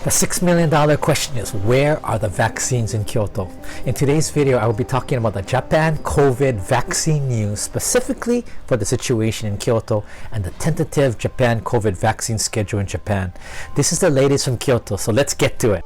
The $6 million question is, where are the vaccines in Kyoto? In today's video, I will be talking about the Japan COVID vaccine news, specifically for the situation in Kyoto and the tentative Japan COVID vaccine schedule in Japan. This is the latest from Kyoto, so let's get to it.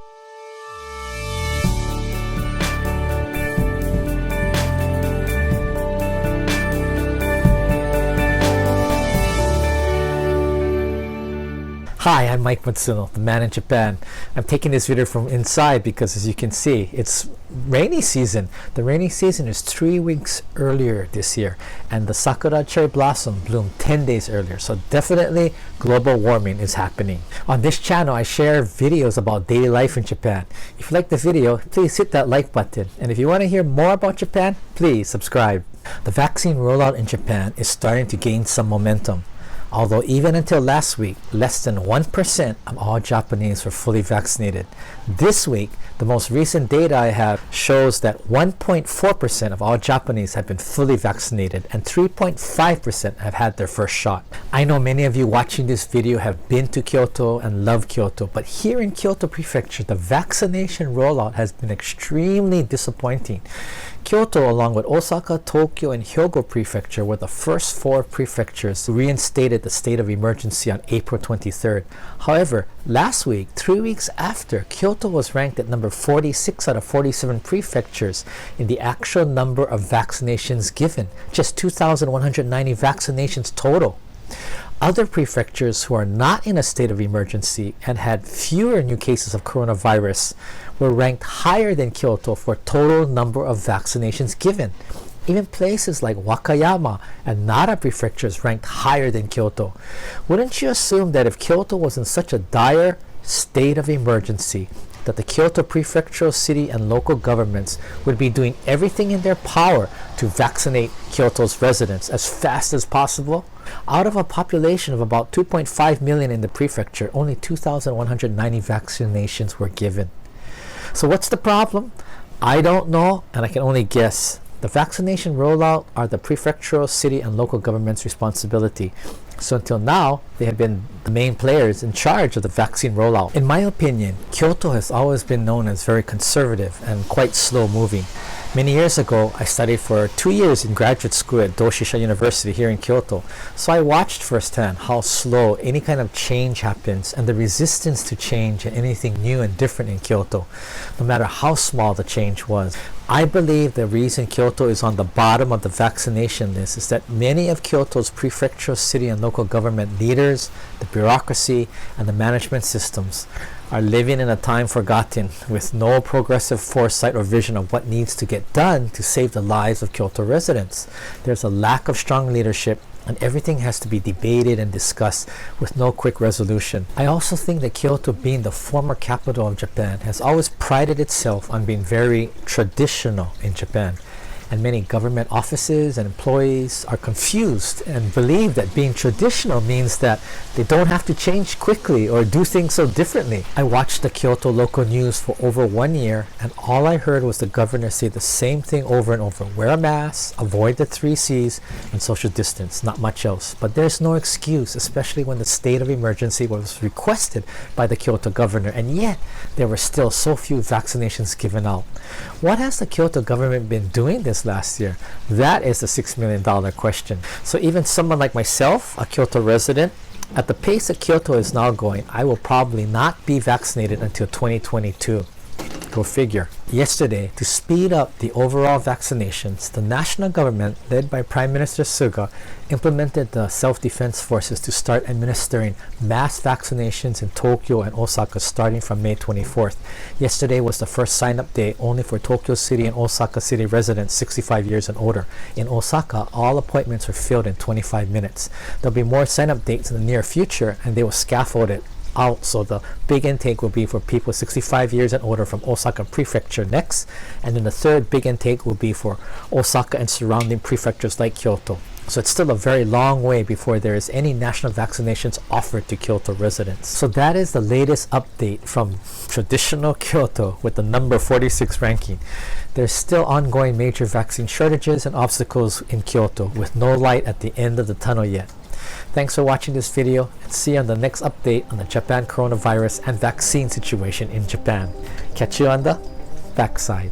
Hi, I'm Mike Matsuno, the man in Japan. I'm taking this video from inside because, as you can see, it's rainy season. The rainy season is 3 weeks earlier this year, and the sakura cherry blossom bloomed 10 days earlier. So definitely global warming is happening. On this channel, I share videos about daily life in Japan. If you like the video, please hit that like button. And if you want to hear more about Japan, please subscribe. The vaccine rollout in Japan is starting to gain some momentum. Although even until last week, less than 1% of all Japanese were fully vaccinated. This week, the most recent data I have shows that 1.4% of all Japanese have been fully vaccinated and 3.5% have had their first shot. I know many of you watching this video have been to Kyoto and love Kyoto, but here in Kyoto Prefecture, the vaccination rollout has been extremely disappointing. Kyoto, along with Osaka, Tokyo, and Hyogo Prefecture, were the first 4 prefectures who reinstated the state of emergency on April 23rd. However, last week, 3 weeks after, Kyoto was ranked at number 46 out of 47 prefectures in the actual number of vaccinations given, just 2,190 vaccinations total. Other prefectures who are not in a state of emergency and had fewer new cases of coronavirus were ranked higher than Kyoto for total number of vaccinations given. Even places like Wakayama and Nara prefectures ranked higher than Kyoto. Wouldn't you assume that if Kyoto was in such a dire state of emergency, that the Kyoto prefectural city and local governments would be doing everything in their power to vaccinate Kyoto's residents as fast as possible? Out of a population of about 2.5 million in the prefecture, only 2,190 vaccinations were given. So what's the problem? I don't know, and I can only guess. The vaccination rollout are the prefectural, city, and local government's responsibility. So until now, they have been the main players in charge of the vaccine rollout. In my opinion, Kyoto has always been known as very conservative and quite slow-moving. Many years ago, I studied for 2 years in graduate school at Doshisha University here in Kyoto. So I watched firsthand how slow any kind of change happens and the resistance to change and anything new and different in Kyoto, no matter how small the change was. I believe the reason Kyoto is on the bottom of the vaccination list is that many of Kyoto's prefectural, city, and local government leaders, the bureaucracy, and the management systems are living in a time forgotten with no progressive foresight or vision of what needs to get done to save the lives of Kyoto residents. There's a lack of strong leadership, and everything has to be debated and discussed with no quick resolution. I also think that Kyoto, being the former capital of Japan, has always prided itself on being very traditional in Japan. And many government offices and employees are confused and believe that being traditional means that they don't have to change quickly or do things so differently. I watched the Kyoto local news for over 1 year, and all I heard was the governor say the same thing over and over. Wear a mask, avoid the 3 C's, and social distance, not much else. But there's no excuse, especially when the state of emergency was requested by the Kyoto governor, and yet there were still so few vaccinations given out. What has the Kyoto government been doing this last year? That is the $6 million question. So even someone like myself, a Kyoto resident, at the pace that Kyoto is now going, I will probably not be vaccinated until 2022. Go figure. Yesterday, to speed up the overall vaccinations, the national government, led by Prime Minister Suga, implemented the self-defense forces to start administering mass vaccinations in Tokyo and Osaka starting from May 24th. Yesterday was the first sign-up day only for Tokyo City and Osaka City residents 65 years and older. In Osaka, all appointments were filled in 25 minutes. There'll be more sign-up dates in the near future, and they will scaffold it out, so the big intake will be for people 65 years and older from Osaka Prefecture next, and then the third big intake will be for Osaka and surrounding prefectures like Kyoto. So it's still a very long way before there is any national vaccinations offered to Kyoto residents. So that is the latest update from traditional Kyoto with the number 46 ranking. There's still ongoing major vaccine shortages and obstacles in Kyoto with no light at the end of the tunnel yet. Thanks for watching this video, and see you on the next update on the Japan coronavirus and vaccine situation in Japan. Catch you on the backside.